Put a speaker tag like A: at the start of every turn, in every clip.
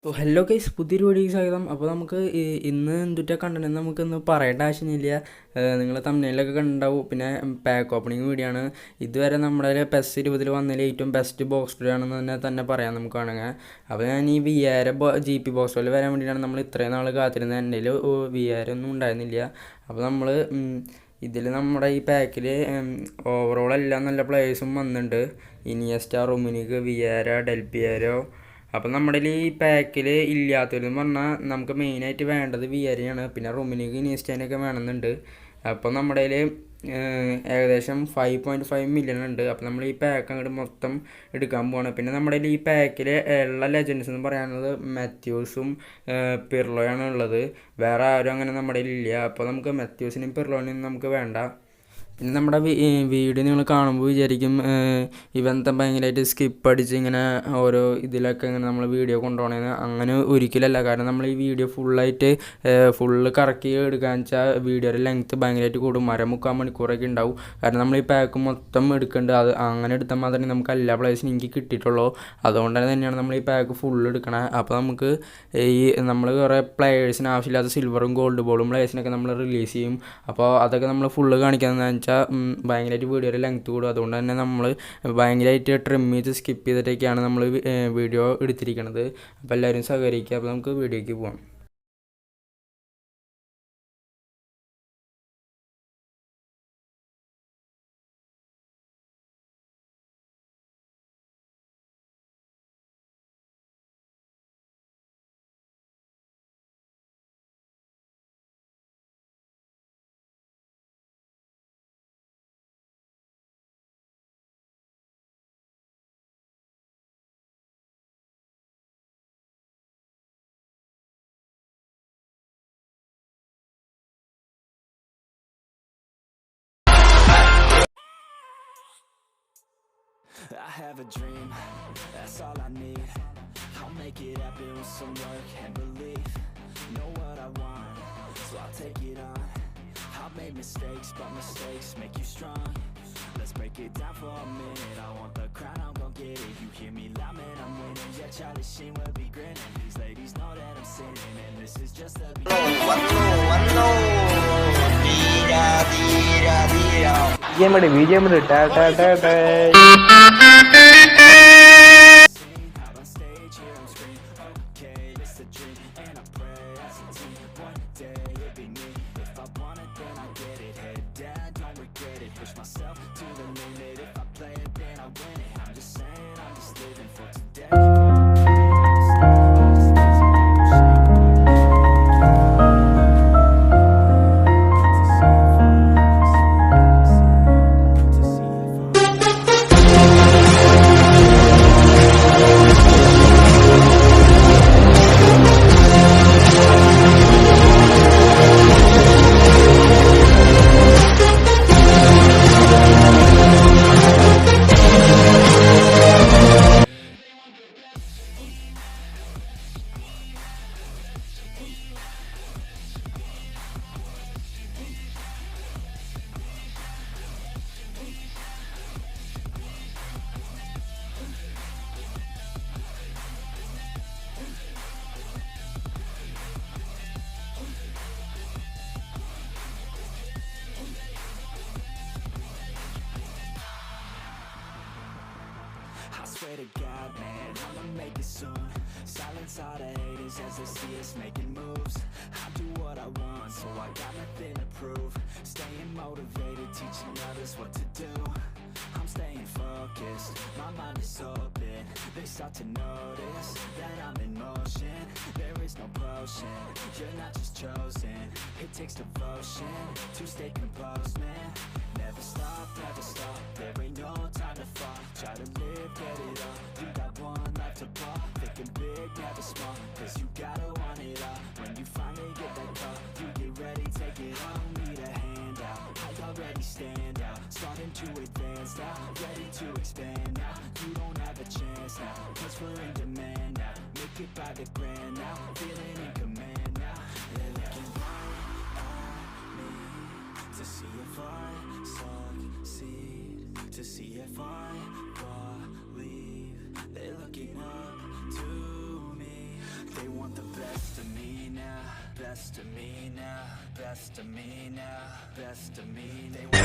A: Hello guys, പുതിയൊരു വീഡിയോയ്ക്ക് സ്വാഗതം. അപ്പോൾ നമുക്ക് ഇന്ന് എന്തുട്ടാ കണ്ടിട്ടുണ്ടെന്ന് നമുക്കൊന്ന് പറയേണ്ട ആവശ്യമൊന്നുമില്ല. നിങ്ങൾ തമ്മിലൊക്കെ കണ്ടാവും. പിന്നെ പാക്ക് ഓപ്പണിങ് വീഡിയോ ആണ്. ഇതുവരെ നമ്മുടെ PES 20 വന്നതിൽ ഏറ്റവും ബെസ്റ്റ് ബോക്സ് ആണെന്ന് തന്നെ പറയാം നമുക്ക് വേണമെങ്കിൽ. അപ്പോൾ ഞാൻ ഈ GP ബോക്സ് വരാൻ വേണ്ടിയിട്ടാണ് നമ്മൾ ഇത്രയും നാൾ കാത്തിരുന്നത്. എൻ്റെ VR ഒന്നും ഉണ്ടായിരുന്നില്ല. അപ്പോൾ നമ്മൾ ഇതിൽ നമ്മുടെ ഈ പാക്കിൽ ഓവറോൾ എല്ലാം നല്ല പ്ലേയേഴ്സും വന്നിട്ടുണ്ട്. Iniesta, Rummenigge, Vieira, Del Piero. അപ്പം നമ്മുടെ ഈ പാക്കിൽ ഇല്ലാത്തതെന്ന് പറഞ്ഞാൽ നമുക്ക് മെയിനായിട്ട് വേണ്ടത് വിയരയാണ്. പിന്നെ റുമിനിക്ക്, ഇനിയസ്റ്റേനൊക്കെ വേണമെന്നുണ്ട്. അപ്പം നമ്മുടെ ഏകദേശം 5.5 മില്യൺ ഉണ്ട്. അപ്പം നമ്മൾ ഈ പാക്ക് അങ്ങോട്ട് മൊത്തം എടുക്കാൻ പോവാണ്. പിന്നെ നമ്മുടെ ഈ പാക്കിൽ ഉള്ള ലെജൻസ് എന്ന് പറയുന്നത് മാത്യൂസും പിർലോയാണ് ഉള്ളത്. വേറെ ആരും അങ്ങനെ നമ്മുടെ ഇല്ല. അപ്പോൾ നമുക്ക് മാത്യൂസിനും പിർലോനെയും നമുക്ക് വേണ്ട. പിന്നെ നമ്മുടെ വീഡിയോ നിങ്ങൾ കാണുമ്പോൾ വിചാരിക്കും ഇവന്താ ഭയങ്കരമായിട്ട് സ്കിപ്പ് അടിച്ച് ഇങ്ങനെ ഓരോ ഇതിലൊക്കെ ഇങ്ങനെ നമ്മൾ വീഡിയോ കൊണ്ടുപോകണമെന്ന്. അങ്ങനെ ഒരിക്കലല്ല. കാരണം നമ്മൾ ഈ വീഡിയോ ഫുള്ള് കറക്കി എടുക്കാന്ന് വെച്ചാൽ വീഡിയോയുടെ ലെങ്ത്ത് ഭയങ്കരമായിട്ട് കൂടും. 3/4 മണിക്കൂറൊക്കെ ഉണ്ടാവും. കാരണം നമ്മൾ ഈ പാക്ക് മൊത്തം എടുക്കേണ്ടത് അങ്ങനെ എടുത്താൽ മാത്രമേ നമുക്ക് എല്ലാ പ്ലേസിനും എനിക്ക് കിട്ടിയിട്ടുള്ളൂ. അതുകൊണ്ട് തന്നെയാണ് നമ്മൾ ഈ പാക്ക് ഫുള്ള് എടുക്കണത്. അപ്പോൾ നമുക്ക് ഈ നമ്മൾ കുറേ പ്ലേയേഴ്സിന് ആവശ്യമില്ലാത്ത സിൽവറും ഗോൾഡ് ബോളും പ്ലേയേഴ്സിനൊക്കെ നമ്മൾ റിലീസ് ചെയ്യും. അപ്പോൾ അതൊക്കെ നമ്മൾ ഫുള്ള് കാണിക്കാമെന്ന് വെച്ചാൽ ഭയങ്കരമായിട്ട് വീഡിയോയുടെ ലെങ്ത്ത് കൂടും. അതുകൊണ്ട് തന്നെ നമ്മൾ ഭയങ്കരമായിട്ട് ട്രിം ചെയ്ത് സ്കിപ്പ് ചെയ്തിട്ടൊക്കെയാണ് നമ്മൾ വീഡിയോ എടുത്തിരിക്കുന്നത്. അപ്പോൾ എല്ലാവരും സഹകരിക്കുക. അപ്പോൾ നമുക്ക് വീഡിയോയ്ക്ക് പോകാം.
B: I have a dream, that's all I need. I'll make it happen with some work and belief. Know what I want, so I'll take it on. I've made mistakes, but mistakes make you strong. Let's break it down for a minute. I want the crown, I'm gon' get it. You hear me loud, man, I'm winning. Yeah, Charlie Sheen will be grinning. These ladies know that I'm sinning, and this is just the beginning. Out on stage, hear 'em scream. Okay, it's a dream, and I pray as a team. One day it'll be me. If I want it, then I get it. Head down, don't regret it. Push myself to the limit. If I play it, then I win it. I'm just saying, I'm just living for today. I swear to God, man, I'ma make it soon. Silence all the haters as they see us making moves. I do what I want, so I got nothing to prove. Staying motivated, teaching others what to do. I'm staying focused, my mind is open. They start to notice that I'm in motion. There is no potion, you're not just chosen. It takes devotion to stay composed, man. Never stop, there ain't no time to fall. Try to live, get it all. You got one life to ball. Thinking big, never small, cause you gotta want it all. When you finally get that call, you get ready, take it on. Need a hand out, I already stand out. Starting to advance now, ready to expand now. You don't have a chance now, cause we're in demand now. Make it by the grand now, feeling in command now. They're looking right at me to see if I succeed, to see if I believe. They're looking up to me. best of me now, best of me now, best of me. They
C: I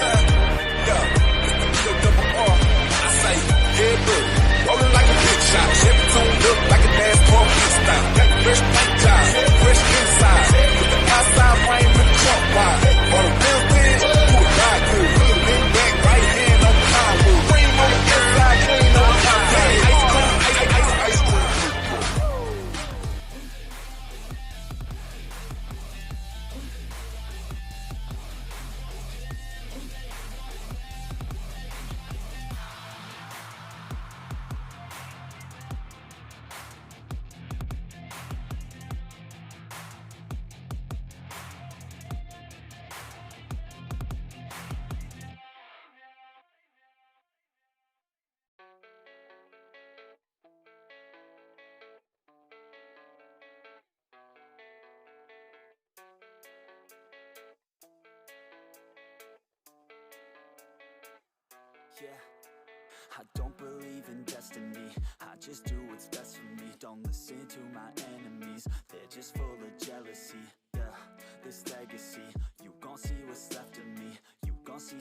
C: say, yeah, bro, rolling like a big shot. Every tune look like a dance floor freestyle. Got the fresh paint job, fresh inside. With the outside frame and the trunk wide. For the real thing, who would ride good? Lean back, right hand on the hardwood. Cream on the inside, clean on the outside. Ice cream, ice cream.
B: Yeah, I don't believe in destiny. I just do what's best for me. Don't listen to my enemies, they're just full of jealousy. Yeah, this legacy, you gon' see what's left of me. You gon' see.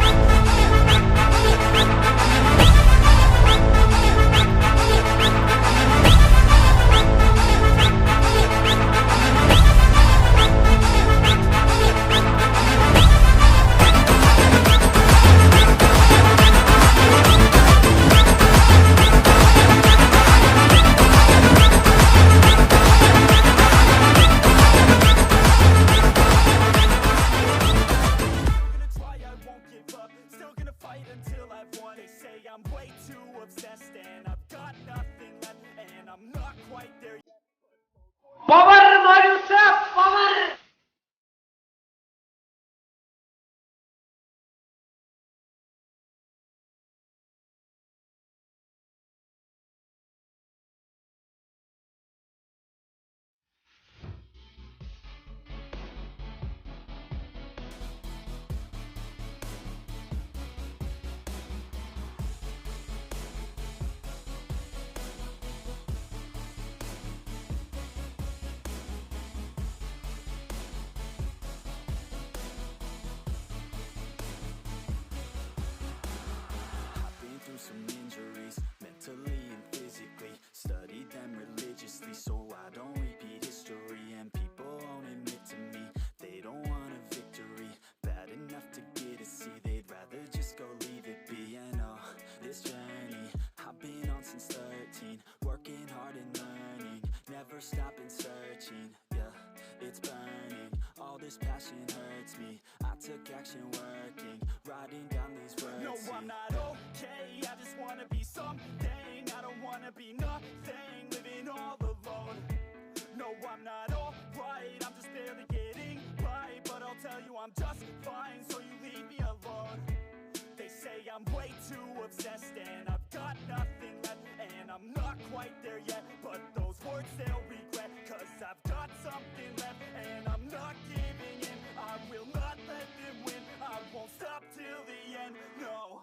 B: Some injuries, mentally and physically. Studied them religiously so I don't repeat history. And people won't admit to me they don't want a victory. Bad enough to get a C, they'd rather just go leave it be. And this journey I've been on since 13. Working hard and learning, never stopping searching. Yeah, it's burning, all this passion hurts me. I took action working, writing down these words. No, I'm not okay, I just wanna be something. I don't wanna be nothing, living all alone. No, I'm not alright, I'm just barely getting by. But I'll tell you I'm just fine, so you leave me alone. They say I'm way too obsessed and I've got nothing left. And I'm not quite there yet, but those words they'll regret. Cause I've got something left and I'm not giving in. I will not let them win, I won't stop till the end, no.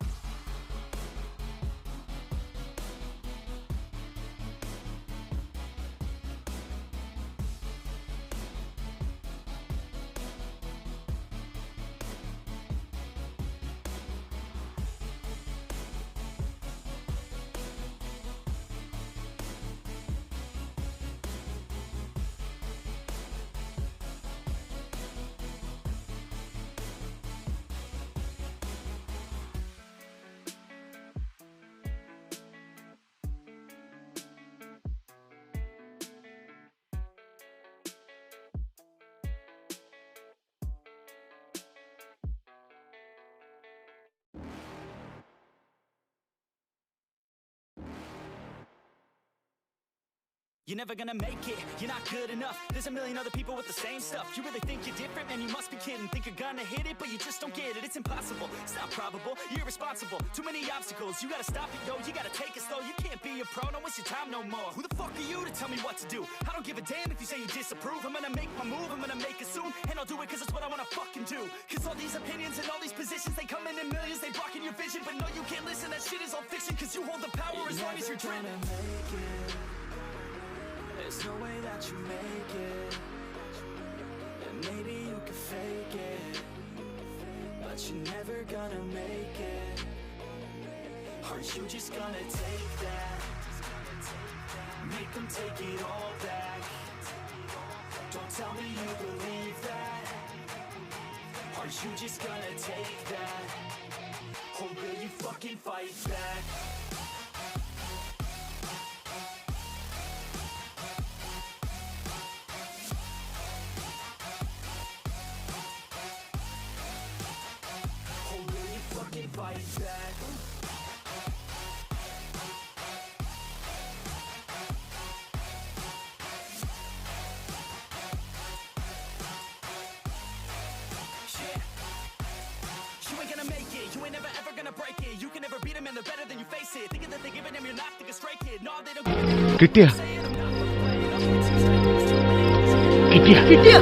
B: You're never gonna make it, you're not good enough. There's a million other people with the same stuff. You really think you're different? Man, you must be kidding. Think you're gonna hit it, but you just don't get it. It's impossible, it's not probable, you're irresponsible. Too many obstacles, you gotta stop it, yo. You gotta take it slow, you can't be a pro. Don't waste your time no more. Who the fuck are you to tell me what to do? I don't give a damn if you say you disapprove. I'm gonna make my move, I'm gonna make it soon. And I'll do it cause it's what I wanna fucking do. Cause all these opinions and all these positions, they come in millions, they blocking your vision. But no, you can't listen, that shit is all fiction. Cause you hold the power as long as you're dreaming. There's no way that you make it. And gonna make it? Are you just gonna take that? Make them take it all back. Don't tell me you believe that. Are you just gonna take that? Or will you fucking fight back? Or will you fucking fight back? You ain't gonna make it, you ain't never ever gonna break it. You can never beat them and they're better than you face it. Thinking that they're giving them, you're not thinking straight kid. No, they don't give a
D: കിട്ടിയ കിട്ടിയ